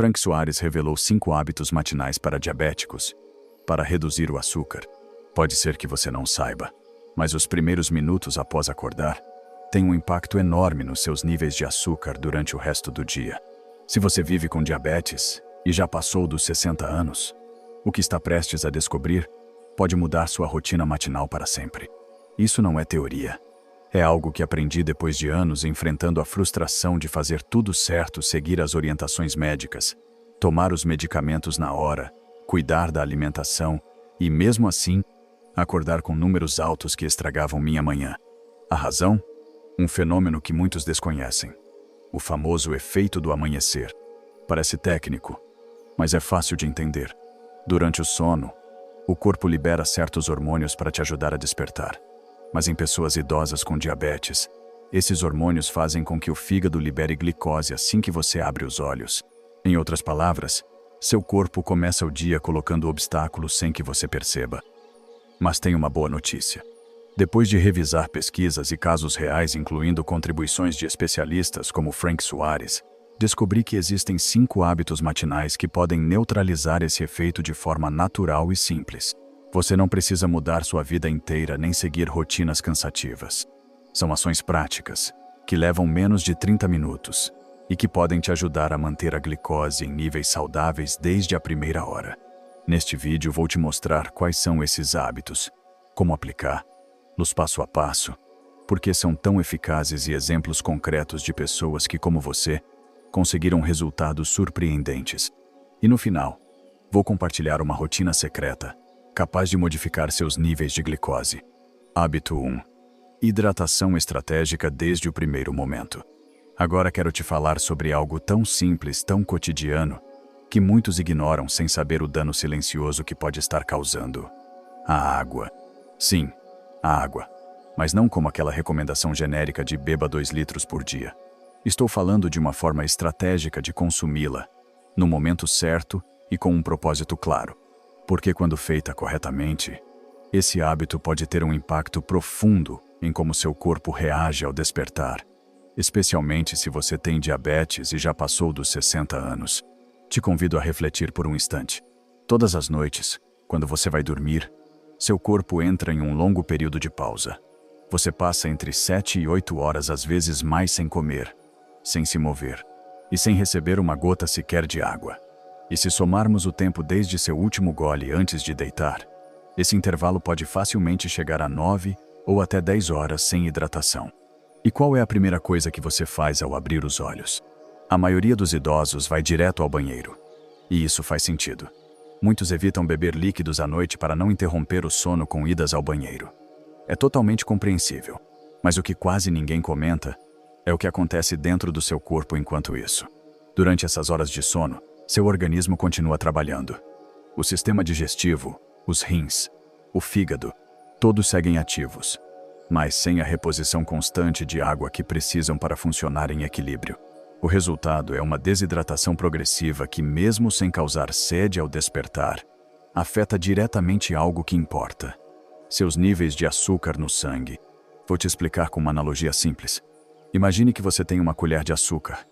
Frank Soares revelou 5 hábitos matinais para diabéticos, para reduzir o açúcar. Pode ser que você não saiba, mas os primeiros minutos após acordar têm um impacto enorme nos seus níveis de açúcar durante o resto do dia. Se você vive com diabetes e já passou dos 60 anos, o que está prestes a descobrir pode mudar sua rotina matinal para sempre. Isso não é teoria. É algo que aprendi depois de anos enfrentando a frustração de fazer tudo certo, seguir as orientações médicas, tomar os medicamentos na hora, cuidar da alimentação e, mesmo assim, acordar com números altos que estragavam minha manhã. A razão? Um fenômeno que muitos desconhecem. O famoso efeito do amanhecer. Parece técnico, mas é fácil de entender. Durante o sono, o corpo libera certos hormônios para te ajudar a despertar. Mas em pessoas idosas com diabetes, esses hormônios fazem com que o fígado libere glicose assim que você abre os olhos. Em outras palavras, seu corpo começa o dia colocando obstáculos sem que você perceba. Mas tem uma boa notícia. Depois de revisar pesquisas e casos reais, incluindo contribuições de especialistas como Frank Soares, descobri que existem 5 hábitos matinais que podem neutralizar esse efeito de forma natural e simples. Você não precisa mudar sua vida inteira nem seguir rotinas cansativas. São ações práticas, que levam menos de 30 minutos e que podem te ajudar a manter a glicose em níveis saudáveis desde a primeira hora. Neste vídeo vou te mostrar quais são esses hábitos, como aplicá-los passo a passo, por que são tão eficazes e exemplos concretos de pessoas que, como você, conseguiram resultados surpreendentes. E no final, vou compartilhar uma rotina secreta, capaz de modificar seus níveis de glicose. Hábito 1. Hidratação estratégica desde o primeiro momento. Agora quero te falar sobre algo tão simples, tão cotidiano, que muitos ignoram sem saber o dano silencioso que pode estar causando. A água. Sim, a água. Mas não como aquela recomendação genérica de beba 2 litros por dia. Estou falando de uma forma estratégica de consumi-la, no momento certo e com um propósito claro. Porque quando feita corretamente, esse hábito pode ter um impacto profundo em como seu corpo reage ao despertar, especialmente se você tem diabetes e já passou dos 60 anos. Te convido a refletir por um instante. Todas as noites, quando você vai dormir, seu corpo entra em um longo período de pausa. Você passa entre 7 e 8 horas, às vezes mais, sem comer, sem se mover e sem receber uma gota sequer de água. E se somarmos o tempo desde seu último gole antes de deitar, esse intervalo pode facilmente chegar a 9 ou até 10 horas sem hidratação. E qual é a primeira coisa que você faz ao abrir os olhos? A maioria dos idosos vai direto ao banheiro. E isso faz sentido. Muitos evitam beber líquidos à noite para não interromper o sono com idas ao banheiro. É totalmente compreensível. Mas o que quase ninguém comenta é o que acontece dentro do seu corpo enquanto isso. Durante essas horas de sono, seu organismo continua trabalhando. O sistema digestivo, os rins, o fígado, todos seguem ativos, mas sem a reposição constante de água que precisam para funcionar em equilíbrio. O resultado é uma desidratação progressiva que, mesmo sem causar sede ao despertar, afeta diretamente algo que importa: seus níveis de açúcar no sangue. Vou te explicar com uma analogia simples. Imagine que você tem uma colher de açúcar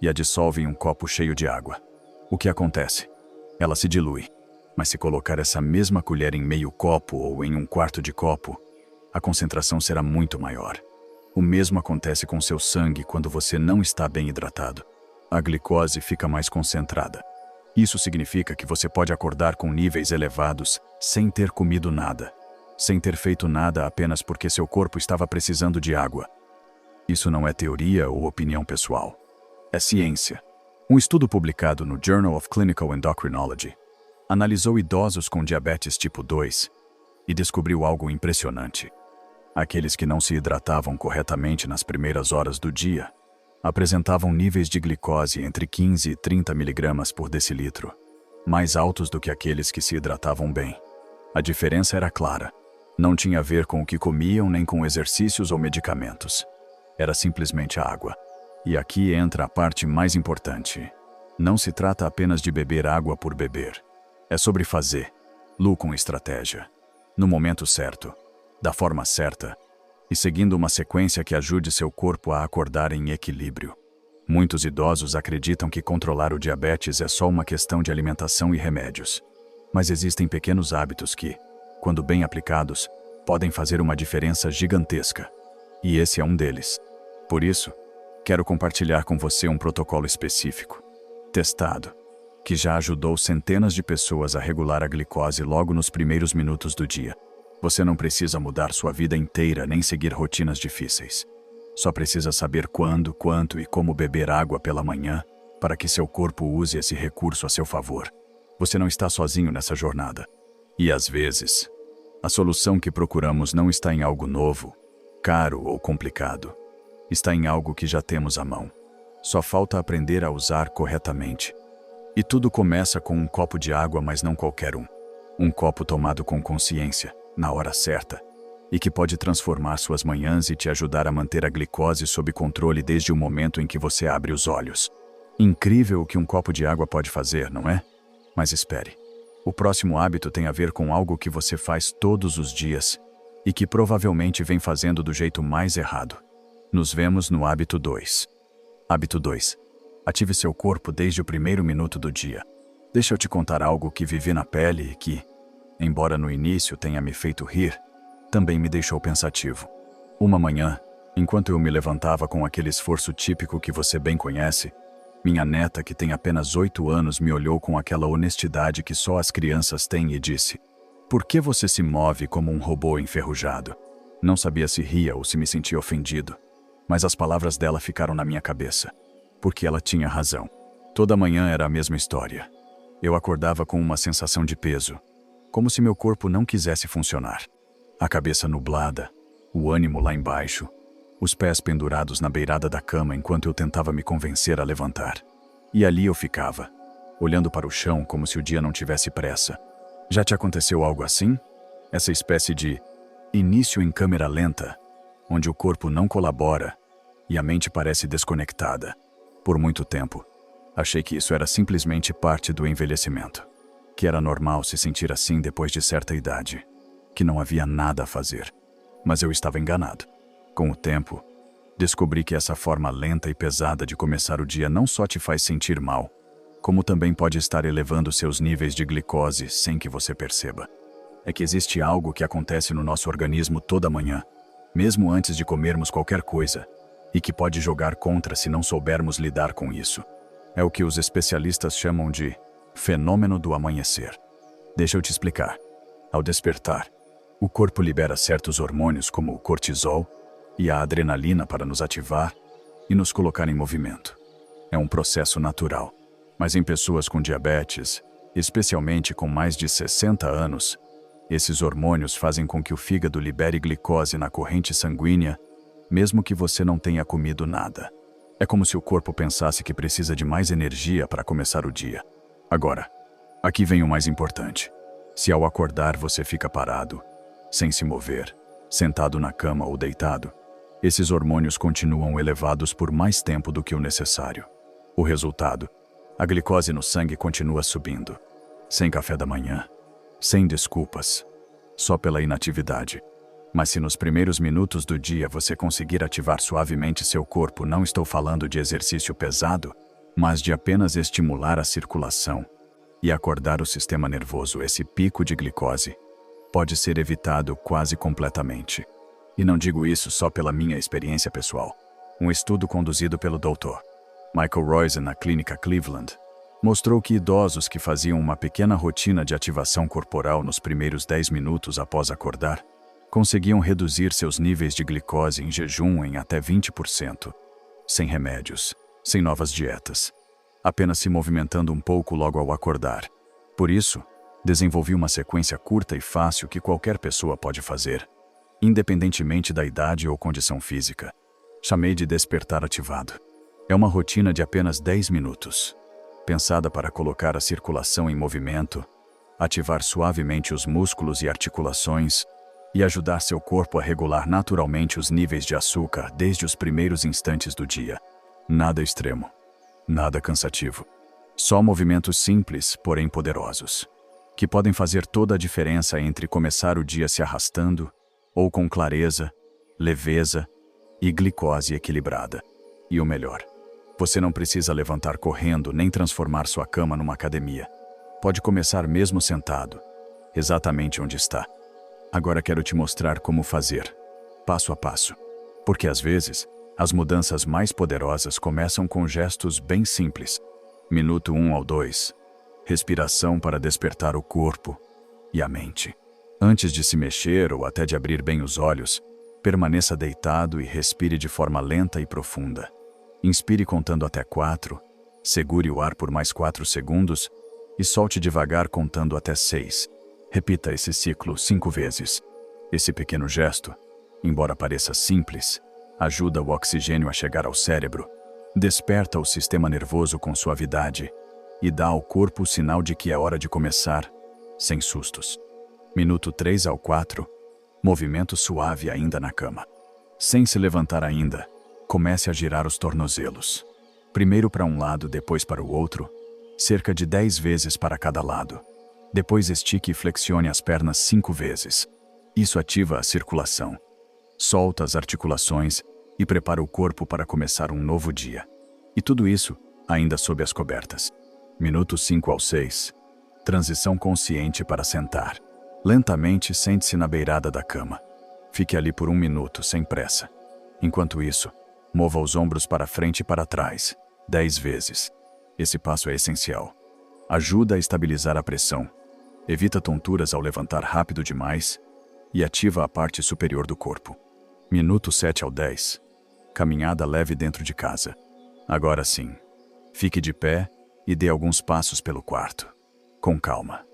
e a dissolve em um copo cheio de água. O que acontece? Ela se dilui. Mas se colocar essa mesma colher em meio copo ou em um quarto de copo, a concentração será muito maior. O mesmo acontece com seu sangue quando você não está bem hidratado. A glicose fica mais concentrada. Isso significa que você pode acordar com níveis elevados sem ter comido nada, sem ter feito nada, apenas porque seu corpo estava precisando de água. Isso não é teoria ou opinião pessoal. É ciência. Um estudo publicado no Journal of Clinical Endocrinology analisou idosos com diabetes tipo 2 e descobriu algo impressionante. Aqueles que não se hidratavam corretamente nas primeiras horas do dia apresentavam níveis de glicose entre 15 e 30 mg por decilitro, mais altos do que aqueles que se hidratavam bem. A diferença era clara. Não tinha a ver com o que comiam nem com exercícios ou medicamentos. Era simplesmente a água. E aqui entra a parte mais importante. Não se trata apenas de beber água por beber. É sobre fazê-lo com estratégia, no momento certo, da forma certa, e seguindo uma sequência que ajude seu corpo a acordar em equilíbrio. Muitos idosos acreditam que controlar o diabetes é só uma questão de alimentação e remédios. Mas existem pequenos hábitos que, quando bem aplicados, podem fazer uma diferença gigantesca. E esse é um deles. Por isso, quero compartilhar com você um protocolo específico, testado, que já ajudou centenas de pessoas a regular a glicose logo nos primeiros minutos do dia. Você não precisa mudar sua vida inteira nem seguir rotinas difíceis. Só precisa saber quando, quanto e como beber água pela manhã para que seu corpo use esse recurso a seu favor. Você não está sozinho nessa jornada. E às vezes, a solução que procuramos não está em algo novo, caro ou complicado. Está em algo que já temos à mão. Só falta aprender a usar corretamente. E tudo começa com um copo de água, mas não qualquer um. Um copo tomado com consciência, na hora certa, e que pode transformar suas manhãs e te ajudar a manter a glicose sob controle desde o momento em que você abre os olhos. Incrível o que um copo de água pode fazer, não é? Mas espere. O próximo hábito tem a ver com algo que você faz todos os dias e que provavelmente vem fazendo do jeito mais errado. Nos vemos no hábito 2. Hábito 2. Ative seu corpo desde o primeiro minuto do dia. Deixa eu te contar algo que vivi na pele e que, embora no início tenha me feito rir, também me deixou pensativo. Uma manhã, enquanto eu me levantava com aquele esforço típico que você bem conhece, minha neta, que tem apenas 8 anos, me olhou com aquela honestidade que só as crianças têm e disse: "Por que você se move como um robô enferrujado?" Não sabia se ria ou se me sentia ofendido, mas as palavras dela ficaram na minha cabeça, porque ela tinha razão. Toda manhã era a mesma história. Eu acordava com uma sensação de peso, como se meu corpo não quisesse funcionar. A cabeça nublada, o ânimo lá embaixo, os pés pendurados na beirada da cama enquanto eu tentava me convencer a levantar. E ali eu ficava, olhando para o chão como se o dia não tivesse pressa. Já te aconteceu algo assim? Essa espécie de início em câmera lenta, onde o corpo não colabora e a mente parece desconectada. Por muito tempo, achei que isso era simplesmente parte do envelhecimento, que era normal se sentir assim depois de certa idade, que não havia nada a fazer. Mas eu estava enganado. Com o tempo, descobri que essa forma lenta e pesada de começar o dia não só te faz sentir mal, como também pode estar elevando seus níveis de glicose sem que você perceba. É que existe algo que acontece no nosso organismo toda manhã, mesmo antes de comermos qualquer coisa, e que pode jogar contra se não soubermos lidar com isso. É o que os especialistas chamam de fenômeno do amanhecer. Deixa eu te explicar. Ao despertar, o corpo libera certos hormônios como o cortisol e a adrenalina para nos ativar e nos colocar em movimento. É um processo natural, mas em pessoas com diabetes, especialmente com mais de 60 anos, esses hormônios fazem com que o fígado libere glicose na corrente sanguínea, mesmo que você não tenha comido nada. É como se o corpo pensasse que precisa de mais energia para começar o dia. Agora, aqui vem o mais importante. Se ao acordar você fica parado, sem se mover, sentado na cama ou deitado, esses hormônios continuam elevados por mais tempo do que o necessário. O resultado: a glicose no sangue continua subindo, sem café da manhã, sem desculpas, só pela inatividade. Mas se nos primeiros minutos do dia você conseguir ativar suavemente seu corpo, não estou falando de exercício pesado, mas de apenas estimular a circulação e acordar o sistema nervoso, esse pico de glicose pode ser evitado quase completamente. E não digo isso só pela minha experiência pessoal. Um estudo conduzido pelo Dr. Michael Roizen na Clínica Cleveland mostrou que idosos que faziam uma pequena rotina de ativação corporal nos primeiros 10 minutos após acordar conseguiam reduzir seus níveis de glicose em jejum em até 20%, sem remédios, sem novas dietas, apenas se movimentando um pouco logo ao acordar. Por isso, desenvolvi uma sequência curta e fácil que qualquer pessoa pode fazer, independentemente da idade ou condição física. Chamei de despertar ativado. É uma rotina de apenas 10 minutos, pensada para colocar a circulação em movimento, ativar suavemente os músculos e articulações e ajudar seu corpo a regular naturalmente os níveis de açúcar desde os primeiros instantes do dia. Nada extremo, nada cansativo. Só movimentos simples, porém poderosos, que podem fazer toda a diferença entre começar o dia se arrastando ou com clareza, leveza e glicose equilibrada. E o melhor, Você não precisa levantar correndo nem transformar sua cama numa academia. Pode começar mesmo sentado, exatamente onde está. Agora quero te mostrar como fazer, passo a passo. Porque às vezes, as mudanças mais poderosas começam com gestos bem simples. Minuto 1 ao 2. Respiração para despertar o corpo e a mente. Antes de se mexer ou até de abrir bem os olhos, permaneça deitado e respire de forma lenta e profunda. Inspire contando até 4, segure o ar por mais 4 segundos e solte devagar contando até 6. Repita esse ciclo 5 vezes. Esse pequeno gesto, embora pareça simples, ajuda o oxigênio a chegar ao cérebro, desperta o sistema nervoso com suavidade e dá ao corpo o sinal de que é hora de começar, sem sustos. Minuto 3 ao 4, movimento suave ainda na cama. Sem se levantar ainda, comece a girar os tornozelos. Primeiro para um lado, depois para o outro, cerca de 10 vezes para cada lado. Depois estique e flexione as pernas 5 vezes. Isso ativa a circulação, solta as articulações e prepara o corpo para começar um novo dia. E tudo isso ainda sob as cobertas. Minuto 5 ao 6. Transição consciente para sentar. Lentamente sente-se na beirada da cama. Fique ali por 1 minuto, sem pressa. Enquanto isso, mova os ombros para frente e para trás, 10 vezes. Esse passo é essencial. Ajuda a estabilizar a pressão, evita tonturas ao levantar rápido demais e ativa a parte superior do corpo. Minuto 7 ao 10. Caminhada leve dentro de casa. Agora sim, fique de pé e dê alguns passos pelo quarto. Com calma.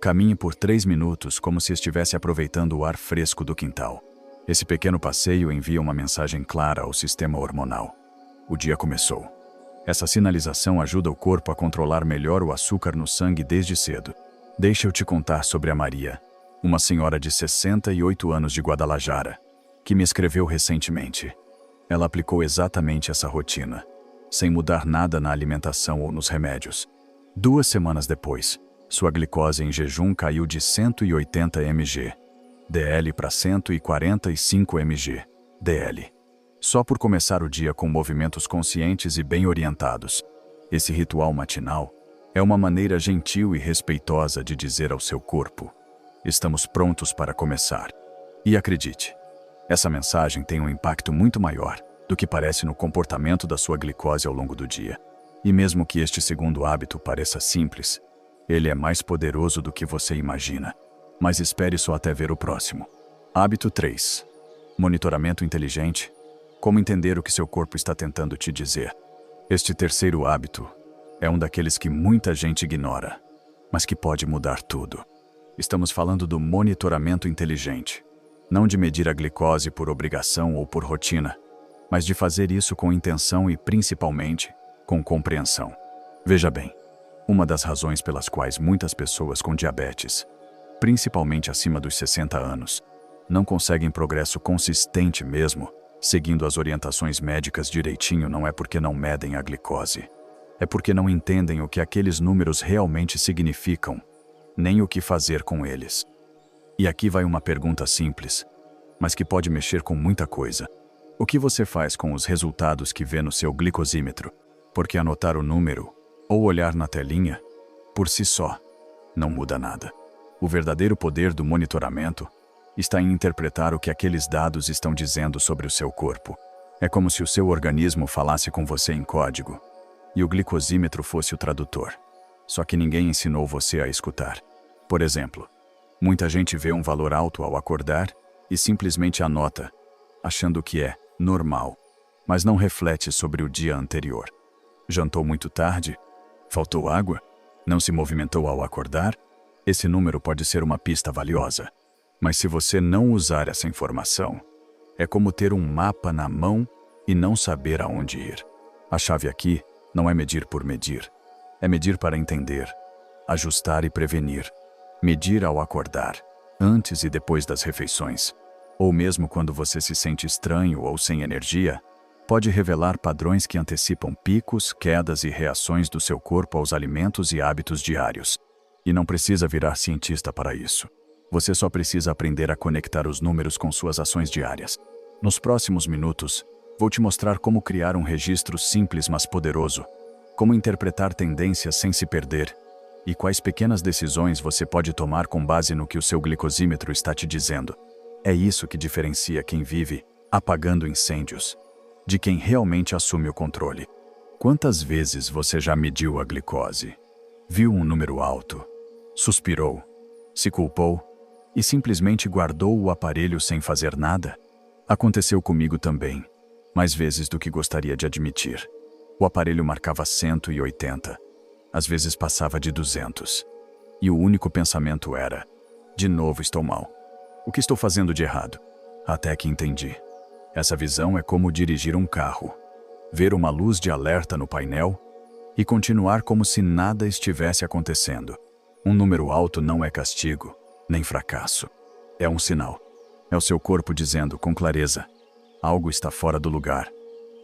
Caminhe por 3 minutos como se estivesse aproveitando o ar fresco do quintal. Esse pequeno passeio envia uma mensagem clara ao sistema hormonal. O dia começou. Essa sinalização ajuda o corpo a controlar melhor o açúcar no sangue desde cedo. Deixa eu te contar sobre a Maria, uma senhora de 68 anos de Guadalajara, que me escreveu recentemente. Ela aplicou exatamente essa rotina, sem mudar nada na alimentação ou nos remédios. 2 semanas depois, sua glicose em jejum caiu de 180 mg DL para 145 mg DL. Só por começar o dia com movimentos conscientes e bem orientados. Esse ritual matinal é uma maneira gentil e respeitosa de dizer ao seu corpo: estamos prontos para começar. E acredite, essa mensagem tem um impacto muito maior do que parece no comportamento da sua glicose ao longo do dia. E mesmo que este segundo hábito pareça simples, ele é mais poderoso do que você imagina. Mas espere só até ver o próximo. Hábito 3. Monitoramento inteligente. Como entender o que seu corpo está tentando te dizer. Este terceiro hábito é um daqueles que muita gente ignora, mas que pode mudar tudo. Estamos falando do monitoramento inteligente. Não de medir a glicose por obrigação ou por rotina, mas de fazer isso com intenção e, principalmente, com compreensão. Veja bem, uma das razões pelas quais muitas pessoas com diabetes, principalmente acima dos 60 anos, não conseguem progresso consistente mesmo, seguindo as orientações médicas direitinho, não é porque não medem a glicose. É porque não entendem o que aqueles números realmente significam, nem o que fazer com eles. E aqui vai uma pergunta simples, mas que pode mexer com muita coisa. O que você faz com os resultados que vê no seu glicosímetro? Porque anotar o número ou olhar na telinha, por si só, não muda nada. O verdadeiro poder do monitoramento está em interpretar o que aqueles dados estão dizendo sobre o seu corpo. É como se o seu organismo falasse com você em código e o glicosímetro fosse o tradutor. Só que ninguém ensinou você a escutar. Por exemplo, muita gente vê um valor alto ao acordar e simplesmente anota, achando que é normal, mas não reflete sobre o dia anterior. Jantou muito tarde? Faltou água? Não se movimentou ao acordar? Esse número pode ser uma pista valiosa. Mas se você não usar essa informação, é como ter um mapa na mão e não saber aonde ir. A chave aqui não é medir por medir. É medir para entender, ajustar e prevenir. Medir ao acordar, antes e depois das refeições, ou mesmo quando você se sente estranho ou sem energia, pode revelar padrões que antecipam picos, quedas e reações do seu corpo aos alimentos e hábitos diários. E não precisa virar cientista para isso. Você só precisa aprender a conectar os números com suas ações diárias. Nos próximos minutos, Vou te mostrar como criar um registro simples mas poderoso, como interpretar tendências sem se perder, e quais pequenas decisões você pode tomar com base no que o seu glicosímetro está te dizendo. É isso que diferencia quem vive apagando incêndios de quem realmente assume o controle. Quantas vezes você já mediu a glicose? Viu um número alto, suspirou, se culpou e simplesmente guardou o aparelho sem fazer nada? Aconteceu comigo também, mais vezes do que gostaria de admitir. O aparelho marcava 180, às vezes passava de 200. E o único pensamento era: de novo estou mal. O que estou fazendo de errado? Até que entendi. Essa visão é como dirigir um carro. Ver uma luz de alerta no painel e continuar como se nada estivesse acontecendo. Um número alto não é castigo, nem fracasso. É um sinal. É o seu corpo dizendo com clareza: algo está fora do lugar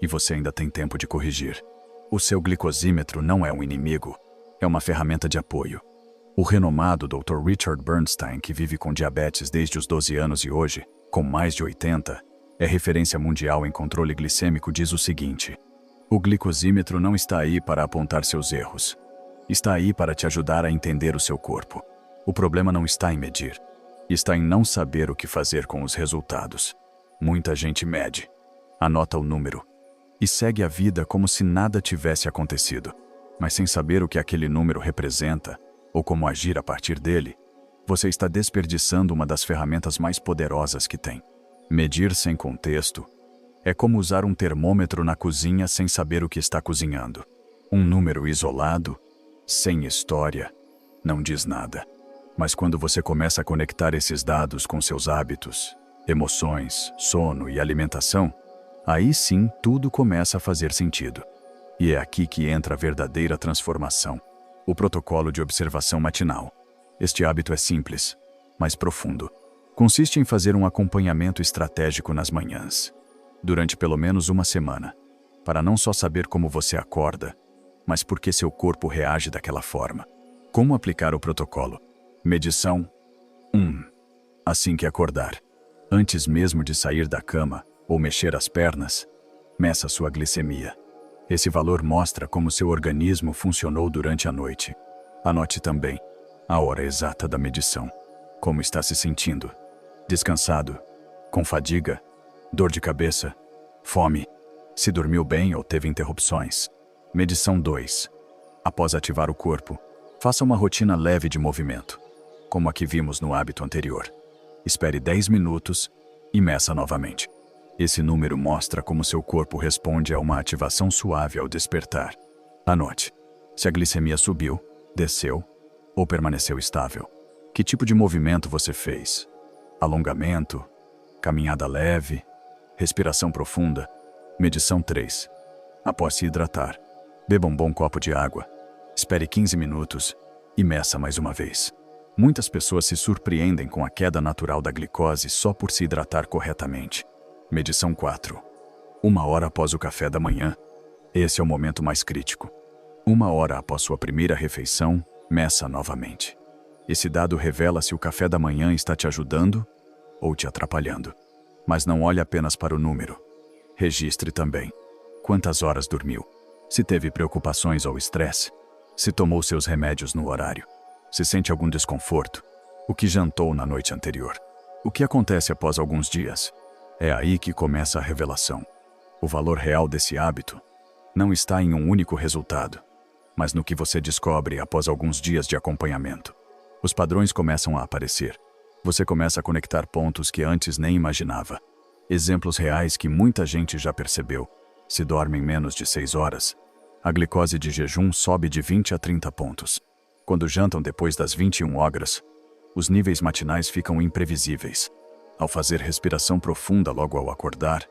e você ainda tem tempo de corrigir. O seu glicosímetro não é um inimigo, é uma ferramenta de apoio. O renomado Dr. Richard Bernstein, que vive com diabetes desde os 12 anos e hoje, com mais de 80, é referência mundial em controle glicêmico, diz o seguinte: o glicosímetro não está aí para apontar seus erros. Está aí para te ajudar a entender o seu corpo. O problema não está em medir. Está em não saber o que fazer com os resultados. Muita gente mede, anota o número e segue a vida como se nada tivesse acontecido. Mas sem saber o que aquele número representa ou como agir a partir dele, você está desperdiçando uma das ferramentas mais poderosas que tem. Medir sem contexto é como usar um termômetro na cozinha sem saber o que está cozinhando. Um número isolado, sem história, não diz nada. Mas quando você começa a conectar esses dados com seus hábitos, emoções, sono e alimentação, aí sim tudo começa a fazer sentido. E é aqui que entra a verdadeira transformação. O protocolo de observação matinal. Este hábito é simples, mas profundo. Consiste em fazer um acompanhamento estratégico nas manhãs, durante pelo menos uma semana, para não só saber como você acorda, mas por que seu corpo reage daquela forma. Como aplicar o protocolo? Medição 1. Assim que acordar, antes mesmo de sair da cama ou mexer as pernas, meça sua glicemia. Esse valor mostra como seu organismo funcionou durante a noite. Anote também a hora exata da medição. Como está se sentindo? Descansado? Com fadiga? Dor de cabeça? Fome? Se dormiu bem ou teve interrupções? Medição 2. Após ativar o corpo, faça uma rotina leve de movimento, como a que vimos no hábito anterior. Espere 10 minutos e meça novamente. Esse número mostra como seu corpo responde a uma ativação suave ao despertar. Anote se a glicemia subiu, desceu ou permaneceu estável. Que tipo de movimento você fez? Alongamento, caminhada leve, respiração profunda. Medição 3. Após se hidratar, beba um bom copo de água. Espere 15 minutos e meça mais uma vez. Muitas pessoas se surpreendem com a queda natural da glicose só por se hidratar corretamente. Medição 4. 1 hora após o café da manhã. Esse é o momento mais crítico. 1 hora após sua primeira refeição, meça novamente. Esse dado revela se o café da manhã está te ajudando ou te atrapalhando. Mas não olhe apenas para o número. Registre também quantas horas dormiu, se teve preocupações ou estresse, se tomou seus remédios no horário, se sente algum desconforto, o que jantou na noite anterior, o que acontece após alguns dias. É aí que começa a revelação. O valor real desse hábito não está em um único resultado, mas no que você descobre após alguns dias de acompanhamento. Os padrões começam a aparecer. Você começa a conectar pontos que antes nem imaginava. Exemplos reais que muita gente já percebeu. Se dormem menos de 6 horas, a glicose de jejum sobe de 20 a 30 pontos. Quando jantam depois das 21 horas, os níveis matinais ficam imprevisíveis. Ao fazer respiração profunda logo ao acordar,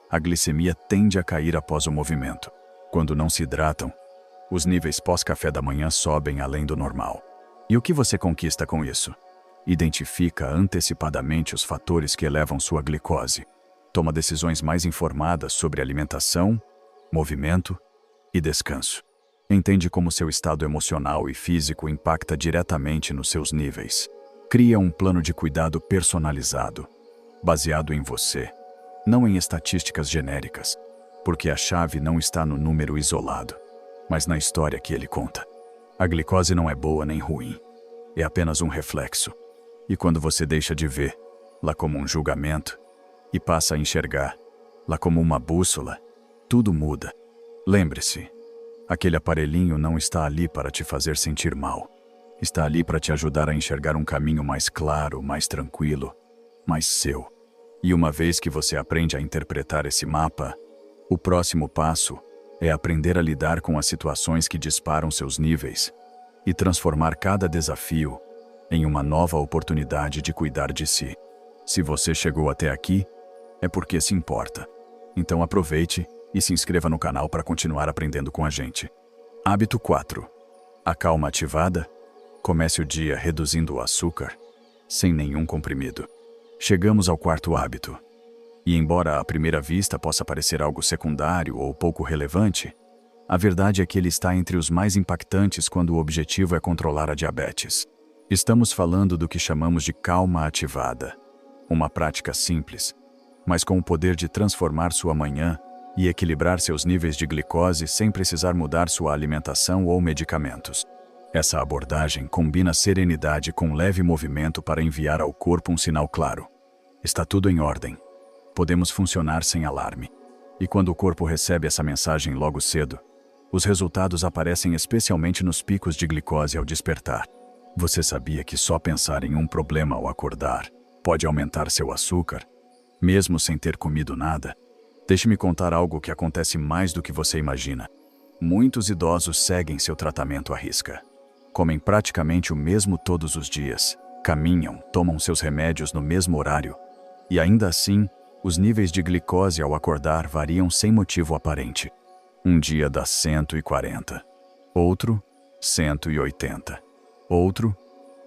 a glicemia tende a cair após o movimento. Quando não se hidratam, os níveis pós-café da manhã sobem além do normal. E o que você conquista com isso? Identifica antecipadamente os fatores que elevam sua glicose. Toma decisões mais informadas sobre alimentação, movimento e descanso. Entende como seu estado emocional e físico impacta diretamente nos seus níveis. Cria um plano de cuidado personalizado, baseado em você, não em estatísticas genéricas. Porque a chave não está no número isolado, mas na história que ele conta. A glicose não é boa nem ruim. É apenas um reflexo. E quando você deixa de ver, lá como um julgamento, e passa a enxergar, lá como uma bússola, tudo muda. Lembre-se, aquele aparelhinho não está ali para te fazer sentir mal. Está ali para te ajudar a enxergar um caminho mais claro, mais tranquilo, mais seu. E uma vez que você aprende a interpretar esse mapa, o próximo passo é aprender a lidar com as situações que disparam seus níveis e transformar cada desafio em uma nova oportunidade de cuidar de si. Se você chegou até aqui, é porque se importa. Então aproveite e se inscreva no canal para continuar aprendendo com a gente. Hábito 4. A calma ativada. Comece o dia reduzindo o açúcar, sem nenhum comprimido. Chegamos ao quarto hábito. E embora à primeira vista possa parecer algo secundário ou pouco relevante, a verdade é que ele está entre os mais impactantes quando o objetivo é controlar a diabetes. Estamos falando do que chamamos de calma ativada. Uma prática simples, mas com o poder de transformar sua manhã e equilibrar seus níveis de glicose sem precisar mudar sua alimentação ou medicamentos. Essa abordagem combina serenidade com leve movimento para enviar ao corpo um sinal claro. Está tudo em ordem. Podemos funcionar sem alarme. E quando o corpo recebe essa mensagem logo cedo, os resultados aparecem especialmente nos picos de glicose ao despertar. Você sabia que só pensar em um problema ao acordar pode aumentar seu açúcar, mesmo sem ter comido nada? Deixe-me contar algo que acontece mais do que você imagina. Muitos idosos seguem seu tratamento à risca. Comem praticamente o mesmo todos os dias, caminham, tomam seus remédios no mesmo horário, e ainda assim, os níveis de glicose ao acordar variam sem motivo aparente. Um dia dá 140, outro 180, outro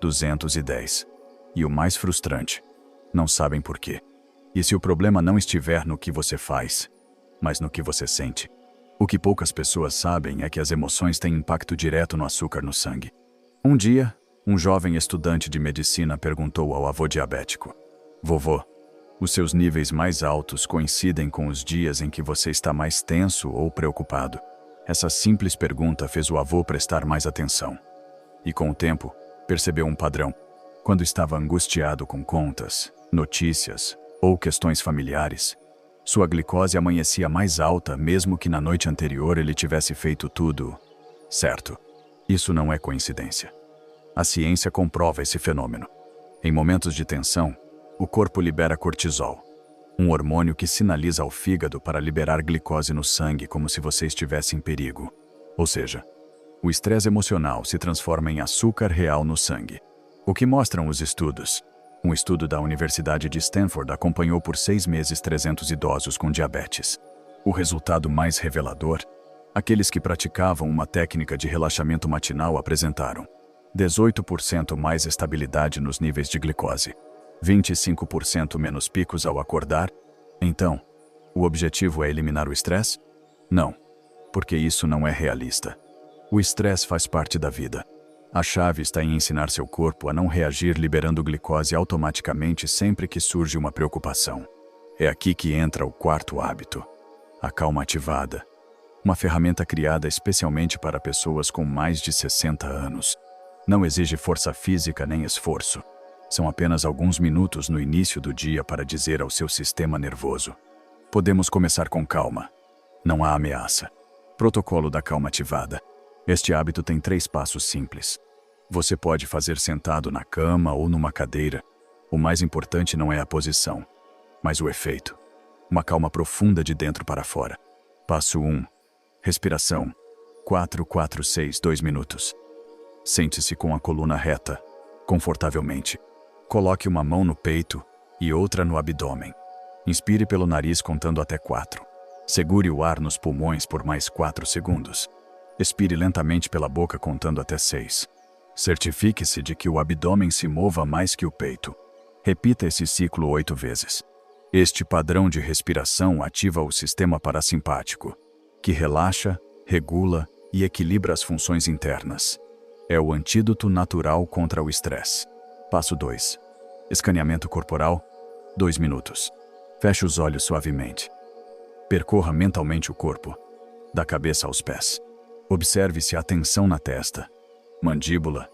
210. E o mais frustrante, não sabem por quê. E se o problema não estiver no que você faz, mas no que você sente? O que poucas pessoas sabem é que as emoções têm impacto direto no açúcar no sangue. Um dia, um jovem estudante de medicina perguntou ao avô diabético: "Vovô, os seus níveis mais altos coincidem com os dias em que você está mais tenso ou preocupado?" Essa simples pergunta fez o avô prestar mais atenção. E com o tempo, percebeu um padrão. Quando estava angustiado com contas, notícias ou questões familiares, sua glicose amanhecia mais alta mesmo que na noite anterior ele tivesse feito tudo certo. Isso não é coincidência. A ciência comprova esse fenômeno. Em momentos de tensão, o corpo libera cortisol, um hormônio que sinaliza ao fígado para liberar glicose no sangue como se você estivesse em perigo. Ou seja, o estresse emocional se transforma em açúcar real no sangue. O que mostram os estudos? Um estudo da Universidade de Stanford acompanhou por 6 meses 300 idosos com diabetes. O resultado mais revelador? Aqueles que praticavam uma técnica de relaxamento matinal apresentaram 18% mais estabilidade nos níveis de glicose, 25% menos picos ao acordar. Então, o objetivo é eliminar o estresse? Não, porque isso não é realista. O estresse faz parte da vida. A chave está em ensinar seu corpo a não reagir liberando glicose automaticamente sempre que surge uma preocupação. É aqui que entra o quarto hábito: a calma ativada. Uma ferramenta criada especialmente para pessoas com mais de 60 anos. Não exige força física nem esforço. São apenas alguns minutos no início do dia para dizer ao seu sistema nervoso: podemos começar com calma. Não há ameaça. Protocolo da calma ativada. Este hábito tem 3 passos simples. Você pode fazer sentado na cama ou numa cadeira. O mais importante não é a posição, mas o efeito. Uma calma profunda de dentro para fora. Passo 1. Respiração. 4, 4, 6, 2 minutos. Sente-se com a coluna reta, confortavelmente. Coloque uma mão no peito e outra no abdômen. Inspire pelo nariz contando até 4. Segure o ar nos pulmões por mais 4 segundos. Expire lentamente pela boca contando até 6. Certifique-se de que o abdômen se mova mais que o peito. Repita esse ciclo 8 vezes. Este padrão de respiração ativa o sistema parasimpático, que relaxa, regula e equilibra as funções internas. É o antídoto natural contra o estresse. Passo 2. Escaneamento corporal. 2 minutos. Feche os olhos suavemente. Percorra mentalmente o corpo, da cabeça aos pés. Observe se há tensão na testa, mandíbula,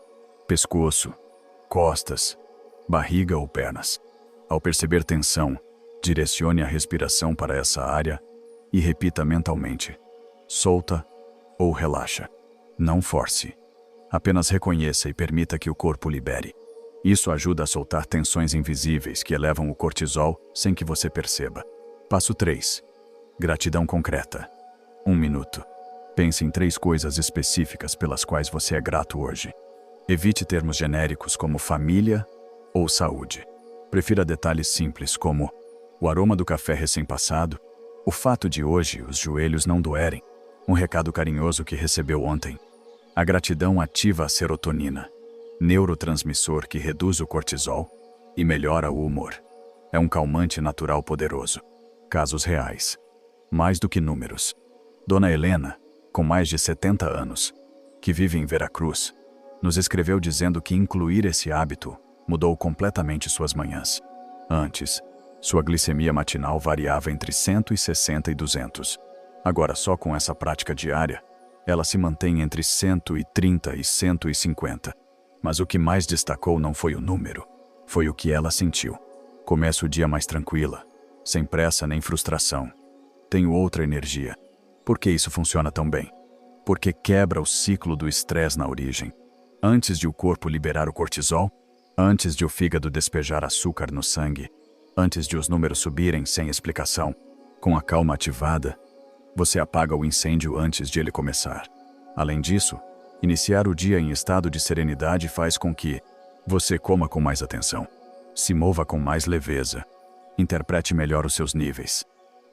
pescoço, costas, barriga ou pernas. Ao perceber tensão, direcione a respiração para essa área e repita mentalmente: solta ou relaxa. Não force. Apenas reconheça e permita que o corpo libere. Isso ajuda a soltar tensões invisíveis que elevam o cortisol sem que você perceba. Passo 3. Gratidão concreta. 1 minuto. Pense em 3 coisas específicas pelas quais você é grato hoje. Evite termos genéricos como família ou saúde. Prefira detalhes simples como o aroma do café recém-passado, o fato de hoje os joelhos não doerem, um recado carinhoso que recebeu ontem. A gratidão ativa a serotonina, neurotransmissor que reduz o cortisol e melhora o humor. É um calmante natural poderoso. Casos reais. Mais do que números. Dona Helena, com mais de 70 anos, que vive em Veracruz, nos escreveu dizendo que incluir esse hábito mudou completamente suas manhãs. Antes, sua glicemia matinal variava entre 160 e 200. Agora, só com essa prática diária, ela se mantém entre 130 e 150. Mas o que mais destacou não foi o número, foi o que ela sentiu. Começa o dia mais tranquila, sem pressa nem frustração. Tenho outra energia. Por que isso funciona tão bem? Porque quebra o ciclo do estresse na origem. Antes de o corpo liberar o cortisol, antes de o fígado despejar açúcar no sangue, antes de os números subirem sem explicação, com a calma ativada, você apaga o incêndio antes de ele começar. Além disso, iniciar o dia em estado de serenidade faz com que você coma com mais atenção, se mova com mais leveza, interprete melhor os seus níveis,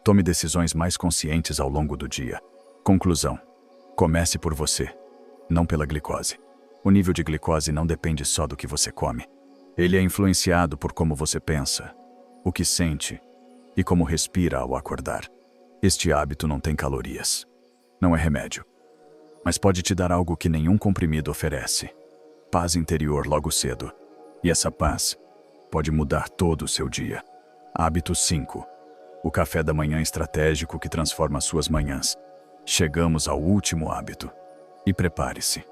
tome decisões mais conscientes ao longo do dia. Conclusão: comece por você, não pela glicose. O nível de glicose não depende só do que você come. Ele é influenciado por como você pensa, o que sente e como respira ao acordar. Este hábito não tem calorias. Não é remédio. Mas pode te dar algo que nenhum comprimido oferece. Paz interior logo cedo. E essa paz pode mudar todo o seu dia. Hábito 5. O café da manhã estratégico que transforma suas manhãs. Chegamos ao último hábito. E prepare-se,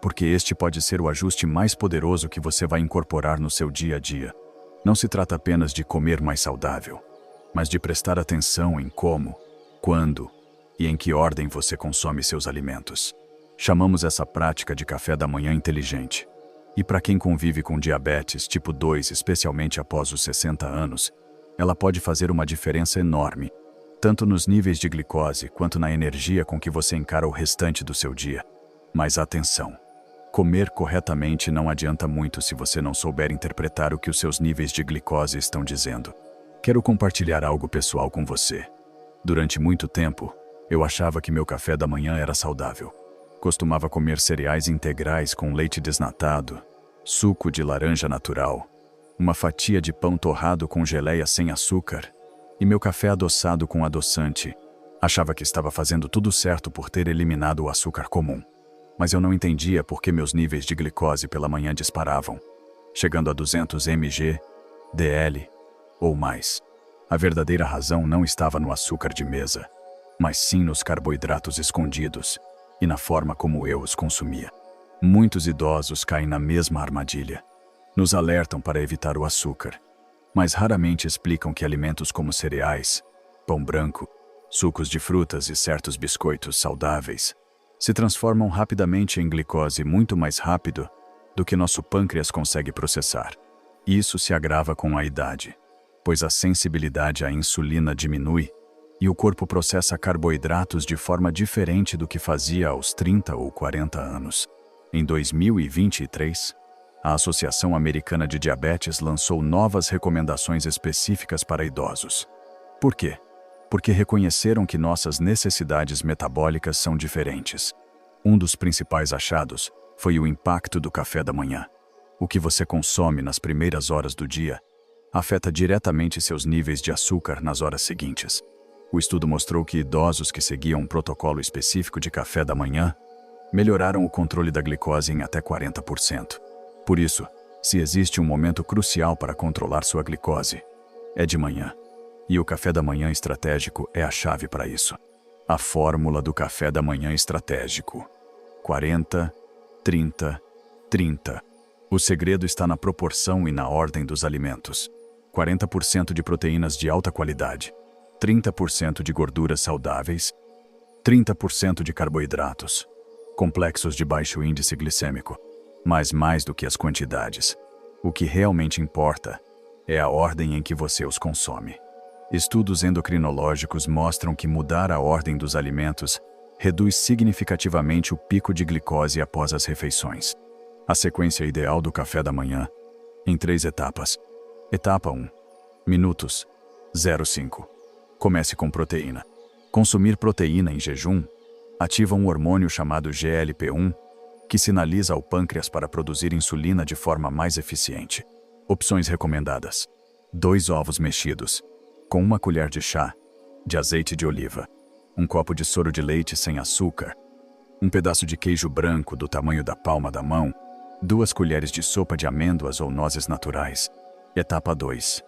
porque este pode ser o ajuste mais poderoso que você vai incorporar no seu dia a dia. Não se trata apenas de comer mais saudável, mas de prestar atenção em como, quando e em que ordem você consome seus alimentos. Chamamos essa prática de café da manhã inteligente. E para quem convive com diabetes tipo 2, especialmente após os 60 anos, ela pode fazer uma diferença enorme, tanto nos níveis de glicose quanto na energia com que você encara o restante do seu dia. Mas atenção! Comer corretamente não adianta muito se você não souber interpretar o que os seus níveis de glicose estão dizendo. Quero compartilhar algo pessoal com você. Durante muito tempo, eu achava que meu café da manhã era saudável. Costumava comer cereais integrais com leite desnatado, suco de laranja natural, uma fatia de pão torrado com geleia sem açúcar e meu café adoçado com adoçante. Achava que estava fazendo tudo certo por ter eliminado o açúcar comum. Mas eu não entendia por que meus níveis de glicose pela manhã disparavam, chegando a 200 mg, DL ou mais. A verdadeira razão não estava no açúcar de mesa, mas sim nos carboidratos escondidos e na forma como eu os consumia. Muitos idosos caem na mesma armadilha. Nos alertam para evitar o açúcar, mas raramente explicam que alimentos como cereais, pão branco, sucos de frutas e certos biscoitos saudáveis se transformam rapidamente em glicose muito mais rápido do que nosso pâncreas consegue processar. Isso se agrava com a idade, pois a sensibilidade à insulina diminui e o corpo processa carboidratos de forma diferente do que fazia aos 30 ou 40 anos. Em 2023, a Associação Americana de Diabetes lançou novas recomendações específicas para idosos. Por quê? Porque reconheceram que nossas necessidades metabólicas são diferentes. Um dos principais achados foi o impacto do café da manhã. O que você consome nas primeiras horas do dia afeta diretamente seus níveis de açúcar nas horas seguintes. O estudo mostrou que idosos que seguiam um protocolo específico de café da manhã melhoraram o controle da glicose em até 40%. Por isso, se existe um momento crucial para controlar sua glicose, é de manhã. E o café da manhã estratégico é a chave para isso. A fórmula do café da manhã estratégico: 40, 30, 30. O segredo está na proporção e na ordem dos alimentos. 40% de proteínas de alta qualidade, 30% de gorduras saudáveis, 30% de carboidratos, complexos de baixo índice glicêmico. Mas mais do que as quantidades, o que realmente importa é a ordem em que você os consome. Estudos endocrinológicos mostram que mudar a ordem dos alimentos reduz significativamente o pico de glicose após as refeições. A sequência ideal do café da manhã, em 3 etapas. Etapa 1. Minutos. 0,5. Comece com proteína. Consumir proteína em jejum ativa um hormônio chamado GLP-1, que sinaliza ao pâncreas para produzir insulina de forma mais eficiente. Opções recomendadas: 2 ovos mexidos, com 1 colher de chá de azeite de oliva, 1 copo de soro de leite sem açúcar, 1 pedaço de queijo branco do tamanho da palma da mão, 2 colheres de sopa de amêndoas ou nozes naturais. Etapa 2.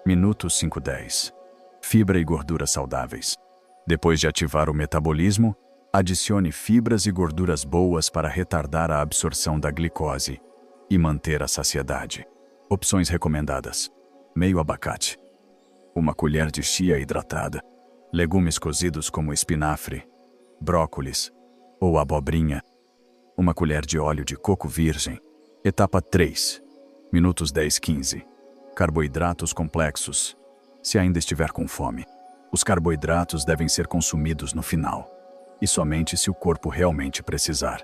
Minutos 5-10. Fibra e gorduras saudáveis. Depois de ativar o metabolismo, adicione fibras e gorduras boas para retardar a absorção da glicose e manter a saciedade. Opções recomendadas: meio abacate, 1 colher de chia hidratada, legumes cozidos como espinafre, brócolis ou abobrinha, 1 colher de óleo de coco virgem. Etapa 3. Minutos 10-15. Carboidratos complexos. Se ainda estiver com fome, os carboidratos devem ser consumidos no final, e somente se o corpo realmente precisar.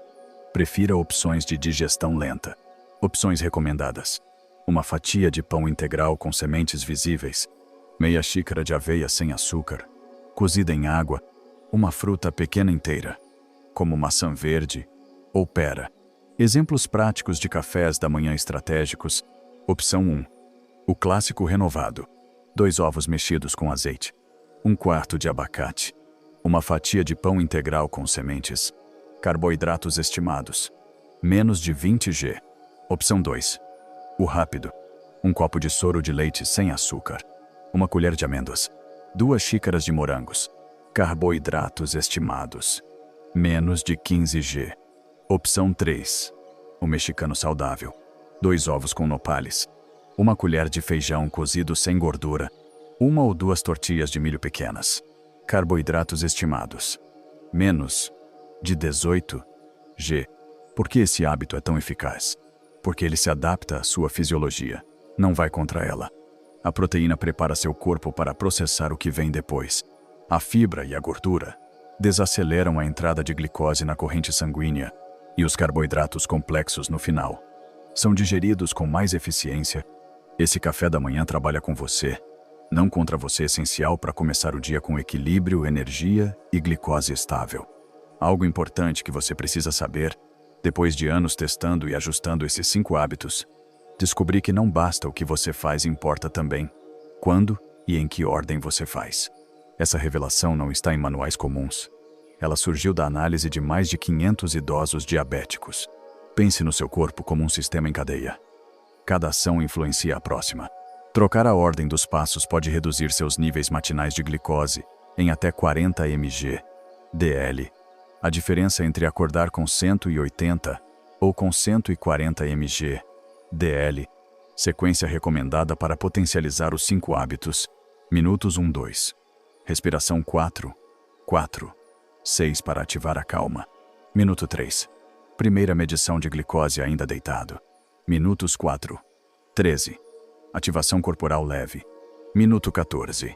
Prefira opções de digestão lenta. Opções recomendadas: 1 fatia de pão integral com sementes visíveis, meia xícara de aveia sem açúcar, cozida em água, 1 fruta pequena inteira, como maçã verde ou pera. Exemplos práticos de cafés da manhã estratégicos. Opção 1. O clássico renovado: 2 ovos mexidos com azeite, 1/4 de abacate, 1 fatia de pão integral com sementes, carboidratos estimados, menos de 20 g. Opção 2. O rápido: 1 copo de soro de leite sem açúcar, 1 colher de amêndoas, 2 xícaras de morangos, carboidratos estimados, menos de 15 g. Opção 3. O mexicano saudável: 2 ovos com nopales, 1 colher de feijão cozido sem gordura, 1 ou 2 tortilhas de milho pequenas, carboidratos estimados, menos de 18 g. Por que esse hábito é tão eficaz? Porque ele se adapta à sua fisiologia, não vai contra ela. A proteína prepara seu corpo para processar o que vem depois. A fibra e a gordura desaceleram a entrada de glicose na corrente sanguínea, e os carboidratos complexos no final são digeridos com mais eficiência. Esse café da manhã trabalha com você, não contra você, essencial para começar o dia com equilíbrio, energia e glicose estável. Algo importante que você precisa saber: depois de anos testando e ajustando esses 5 hábitos, descobri que não basta o que você faz, importa também quando e em que ordem você faz. Essa revelação não está em manuais comuns. Ela surgiu da análise de mais de 500 idosos diabéticos. Pense no seu corpo como um sistema em cadeia. Cada ação influencia a próxima. Trocar a ordem dos passos pode reduzir seus níveis matinais de glicose em até 40 mg/dl. A diferença entre acordar com 180 ou com 140 mg/dl. Sequência recomendada para potencializar os 5 hábitos. Minutos 1-2. Respiração 4, 6 para ativar a calma. Minuto 3. Primeira medição de glicose ainda deitado. Minutos 4, 13. Ativação corporal leve. Minuto 14.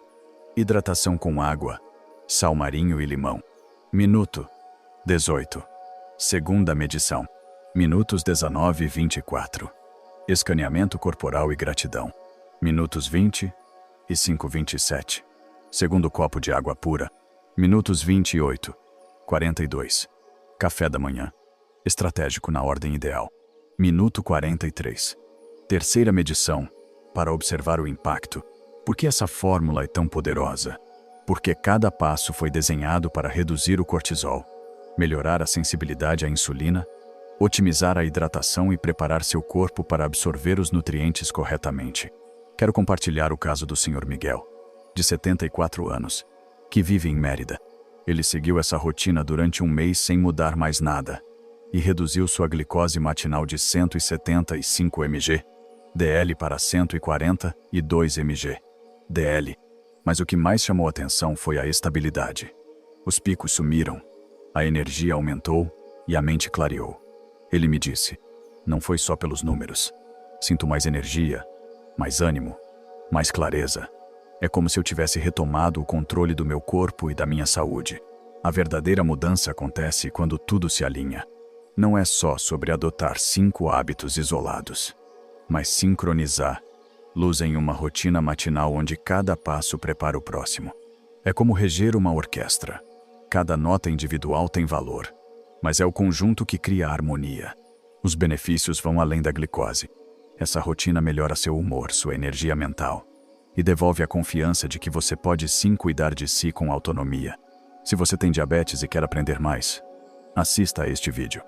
Hidratação com água, sal marinho e limão. Minuto 18. Segunda medição. Minutos 19 e 24. Escaneamento corporal e gratidão. Minutos 20 e 5:27. Segundo copo de água pura. Minutos 28, 42. Café da manhã. Estratégico na ordem ideal. Minuto 43. Terceira medição, para observar o impacto. Por que essa fórmula é tão poderosa? Porque cada passo foi desenhado para reduzir o cortisol, melhorar a sensibilidade à insulina, otimizar a hidratação e preparar seu corpo para absorver os nutrientes corretamente. Quero compartilhar o caso do Sr. Miguel, de 74 anos, que vive em Mérida. Ele seguiu essa rotina durante um mês sem mudar mais nada e reduziu sua glicose matinal de 175 mg DL para 142 mg DL. Mas o que mais chamou atenção foi a estabilidade. Os picos sumiram, a energia aumentou e a mente clareou. Ele me disse: não foi só pelos números. Sinto mais energia, mais ânimo, mais clareza. É como se eu tivesse retomado o controle do meu corpo e da minha saúde. A verdadeira mudança acontece quando tudo se alinha. Não é só sobre adotar 5 hábitos isolados, mas sincronizar luz em uma rotina matinal onde cada passo prepara o próximo. É como reger uma orquestra. Cada nota individual tem valor, mas é o conjunto que cria a harmonia. Os benefícios vão além da glicose. Essa rotina melhora seu humor, sua energia mental e devolve a confiança de que você pode sim cuidar de si com autonomia. Se você tem diabetes e quer aprender mais, assista a este vídeo.